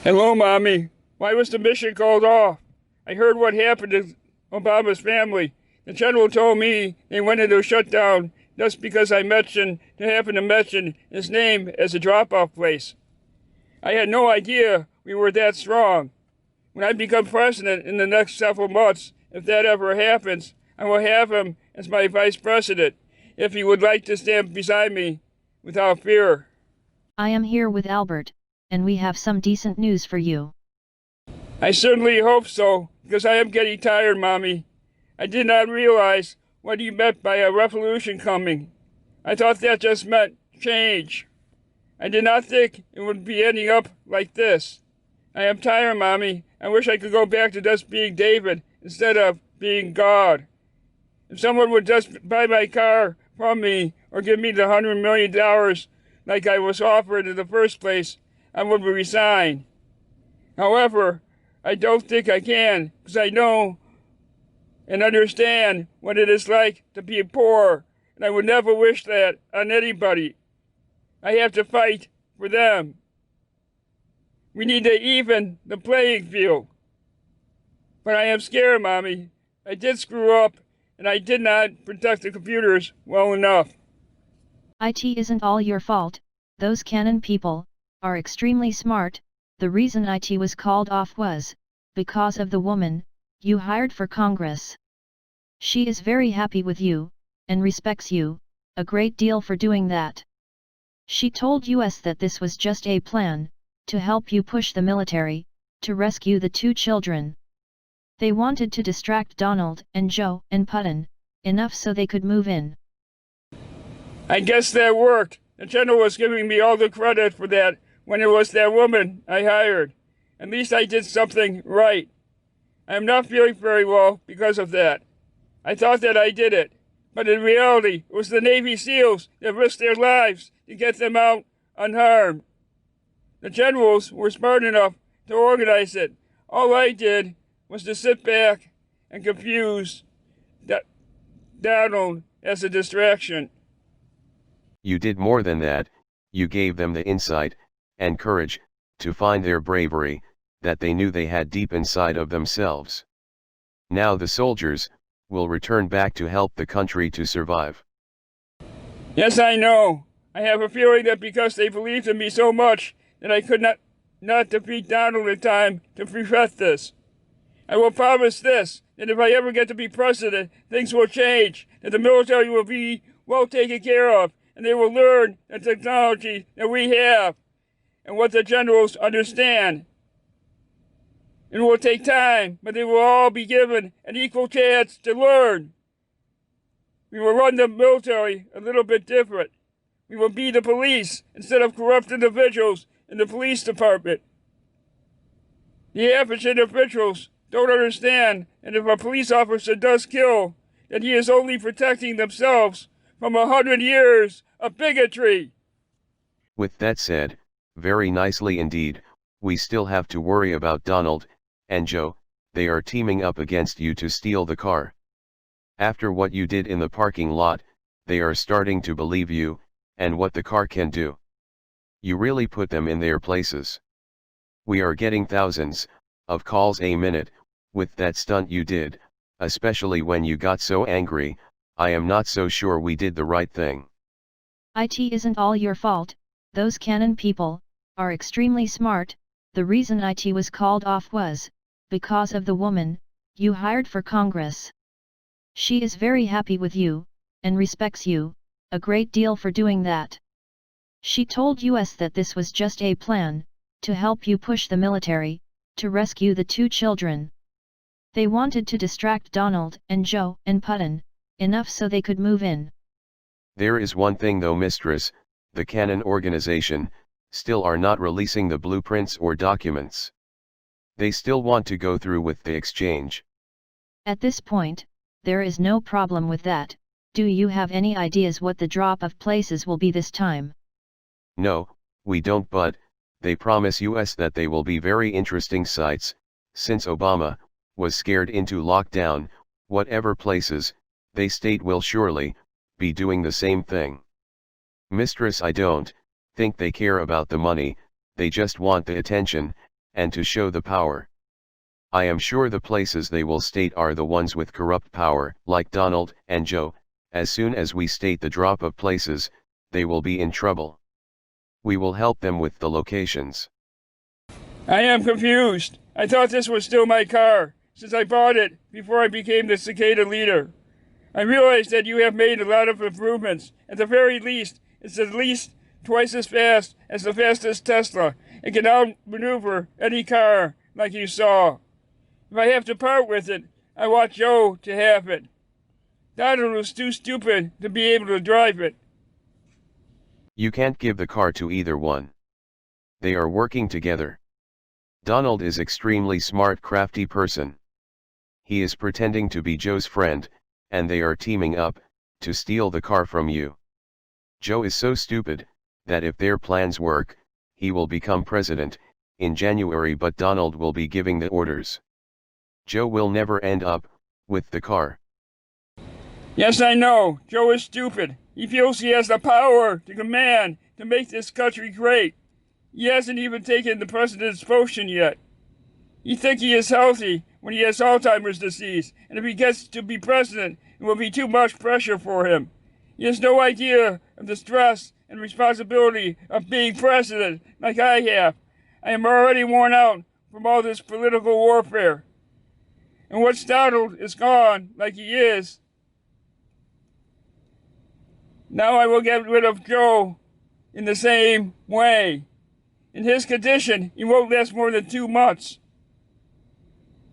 Hello, Mommy. Why was the mission called off? I heard what happened to Obama's family. The general told me they went into a shutdown just because I happened to mention his name as a drop-off place. I had no idea we were that strong. When I become president in the next several months, if that ever happens, I will have him as my vice president, if he would like to stand beside me without fear. I am here with Albert, and we have some decent news for you. I certainly hope so, because I am getting tired, Mommy. I did not realize what you meant by a revolution coming. I thought that just meant change. I did not think it would be ending up like this. I am tired, Mommy. I wish I could go back to just being David instead of being God. If someone would just buy my car from me or give me the $100 million like I was offered in the first place, I would resign. However, I don't think I can, because I know and understand what it is like to be poor, and I would never wish that on anybody. I have to fight for them. We need to even the playing field. But I am scared, Mommy. I did screw up, and I did not protect the computers well enough. IT isn't all your fault. Those Canon people are extremely smart. The reason IT was called off was because of the woman you hired for Congress. She is very happy with you and respects you a great deal for doing that. She told us that this was just a plan to help you push the military to rescue the two children. They wanted to distract Donald and Joe and Putin enough so they could move in. I guess that worked. The general was giving me all the credit for that when it was that woman I hired. At least I did something right. I am not feeling very well because of that. I thought that I did it, but in reality, it was the Navy SEALs that risked their lives to get them out unharmed. The generals were smart enough to organize it. All I did was to sit back and confuse Donald as a distraction. You did more than that. You gave them the insight and courage to find their bravery that they knew they had deep inside of themselves. Now the soldiers will return back to help the country to survive. Yes, I know. I have a feeling that because they believed in me so much that I could not defeat Donald in time to prevent this. I will promise this, that if I ever get to be president, things will change, that the military will be well taken care of, and they will learn the technology that we have and what the generals understand. It will take time, but they will all be given an equal chance to learn. We will run the military a little bit different. We will be the police instead of corrupt individuals in the police department. The average individuals don't understand that if a police officer does kill, that he is only protecting themselves from 100 years of bigotry. With that said, very nicely indeed, we still have to worry about Donald and Joe. They are teaming up against you to steal the car. After what you did in the parking lot, they are starting to believe you, and what the car can do. You really put them in their places. We are getting thousands of calls a minute with that stunt you did, especially when you got so angry. I am not so sure we did the right thing. IT isn't all your fault. Those Canon people are extremely smart. The reason IT was called off was because of the woman you hired for Congress. She is very happy with you and respects you a great deal for doing that. She told us that this was just a plan to help you push the military to rescue the two children. They wanted to distract Donald and Joe and Putin enough so they could move in. There is one thing though, mistress, the Canon organization still are not releasing the blueprints or documents. They still want to go through with the exchange. At this point, there is no problem with that. Do you have any ideas what the drop of places will be this time? No, we don't, but they promise us that they will be very interesting sites. Since Obama was scared into lockdown, whatever places they state will surely be doing the same thing. Mistress, I don't think they care about the money, they just want the attention and to show the power. I am sure the places they will state are the ones with corrupt power, like Donald and Joe. As soon as we state the drop of places, they will be in trouble. We will help them with the locations. I am confused. I thought this was still my car, since I bought it before I became the cicada leader. I realize that you have made a lot of improvements. At the very least, it's at least twice as fast as the fastest Tesla. It can outmaneuver any car, like you saw. If I have to part with it, I want Joe to have it. Donald was too stupid to be able to drive it. You can't give the car to either one. They are working together. Donald is extremely smart, crafty person. He is pretending to be Joe's friend, and they are teaming up to steal the car from you. Joe is so stupid that if their plans work, he will become president in January, but Donald will be giving the orders. Joe will never end up with the car. Yes, I know. Joe is stupid. He feels he has the power to command to make this country great. He hasn't even taken the president's potion yet. He thinks he is healthy when he has Alzheimer's disease, and if he gets to be president, it will be too much pressure for him. He has no idea of the stress and responsibility of being president like I have. I am already worn out from all this political warfare. And once Donald is gone like he is, now I will get rid of Joe in the same way. In his condition, he won't last more than 2 months.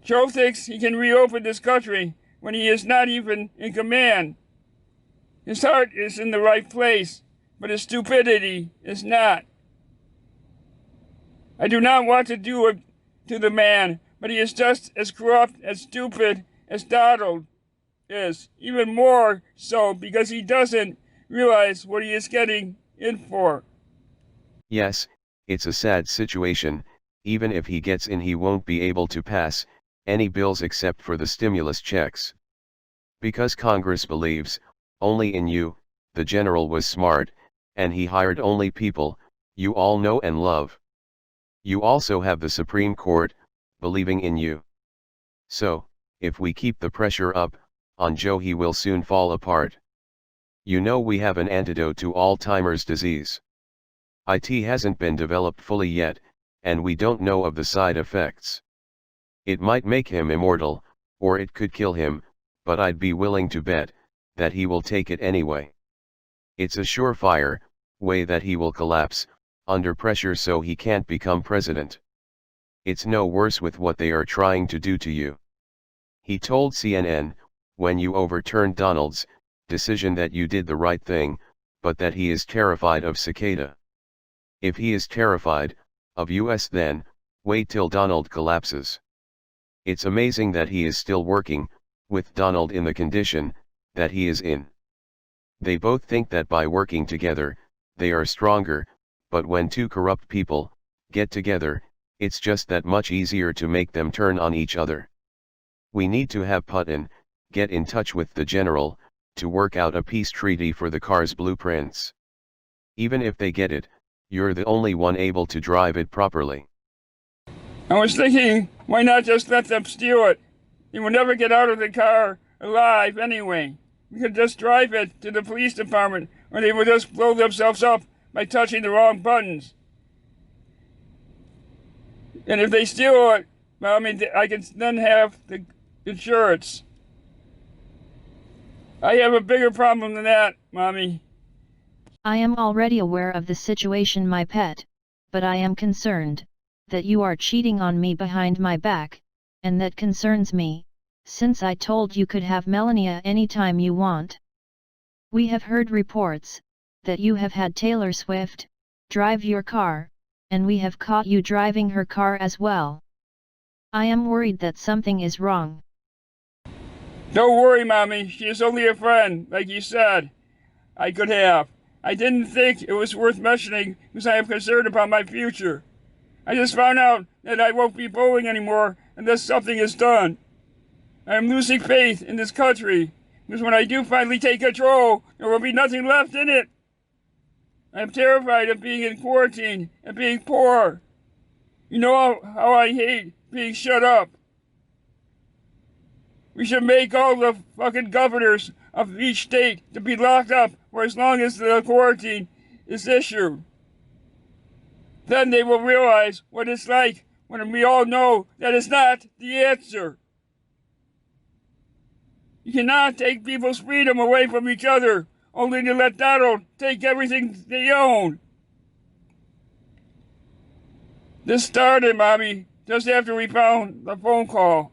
Joe thinks he can reopen this country when he is not even in command. His heart is in the right place, but his stupidity is not. I do not want to do it to the man, but he is just as corrupt and stupid as Donald is, even more so because he doesn't realize what he is getting in for. Yes, it's a sad situation. Even if he gets in, he won't be able to pass any bills except for the stimulus checks. Because Congress believes only in you. The general was smart, and he hired only people you all know and love. You also have the Supreme Court believing in you. So, if we keep the pressure up on Joe, he will soon fall apart. You know, we have an antidote to Alzheimer's disease. It hasn't been developed fully yet, and we don't know of the side effects. It might make him immortal, or it could kill him, but I'd be willing to bet that he will take it anyway. It's a surefire way that he will collapse under pressure, so he can't become president. It's no worse with what they are trying to do to you. He told CNN, when you overturned Donald's decision, that you did the right thing, but that he is terrified of cicada. If he is terrified of us, then wait till Donald collapses. It's amazing that he is still working with Donald in the condition that he is in. They both think that by working together, they are stronger, but when two corrupt people get together, it's just that much easier to make them turn on each other. We need to have Putin get in touch with the general to work out a peace treaty for the car's blueprints. Even if they get it, you're the only one able to drive it properly. I was thinking, why not just let them steal it? They will never get out of the car alive anyway. We could just drive it to the police department, or they will just blow themselves up by touching the wrong buttons. And if they steal it, well, I mean, I can then have the insurance. I have a bigger problem than that, Mommy. I am already aware of the situation, my pet, but I am concerned that you are cheating on me behind my back, and that concerns me, since I told you could have Melania anytime you want. We have heard reports that you have had Taylor Swift drive your car, and we have caught you driving her car as well. I am worried that something is wrong. Don't worry, Mommy. She is only a friend, like you said I could have. I didn't think it was worth mentioning because I am concerned about my future. I just found out that I won't be bowling anymore unless something is done. I am losing faith in this country because when I do finally take control, there will be nothing left in it. I am terrified of being in quarantine and being poor. You know how I hate being shut up. We should make all the fucking governors of each state to be locked up for as long as the quarantine is issued. Then they will realize what it's like when we all know that it's not the answer. You cannot take people's freedom away from each other, only to let Donald take everything they own. This started, Mommy, just after we found the phone call.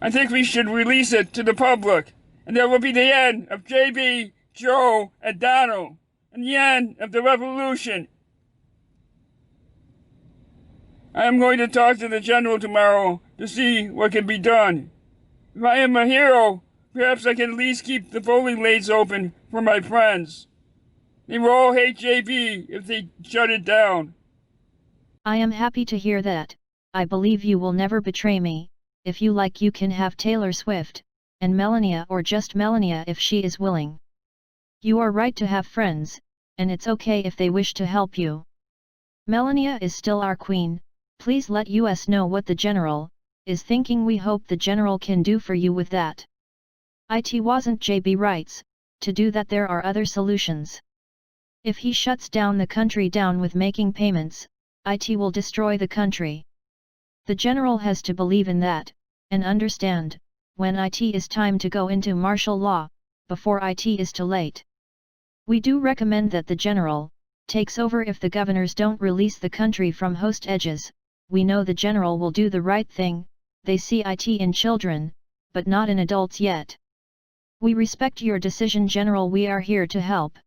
I think we should release it to the public, and that will be the end of JB, Joe, and Donald, and the end of the revolution. I am going to talk to the general tomorrow to see what can be done. If I am a hero, perhaps I can at least keep the bowling lanes open for my friends. They will all hate JB if they shut it down. I am happy to hear that. I believe you will never betray me. If you like, you can have Taylor Swift, and Melania, or just Melania if she is willing. You are right to have friends, and it's okay if they wish to help you. Melania is still our queen. Please let us know what the general is thinking. We hope the general can do for you with that. It wasn't JB writes, to do that there are other solutions. If he shuts down the country down with making payments, it will destroy the country. The general has to believe in that, and understand, when it is time to go into martial law, before it is too late. We do recommend that the general takes over if the governors don't release the country from host edges. We know the general will do the right thing. They see it in children, but not in adults yet. We respect your decision, General. We are here to help.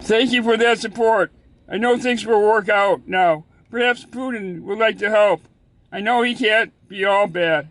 Thank you for that support. I know things will work out now. Perhaps Putin would like to help. I know he can't be all bad.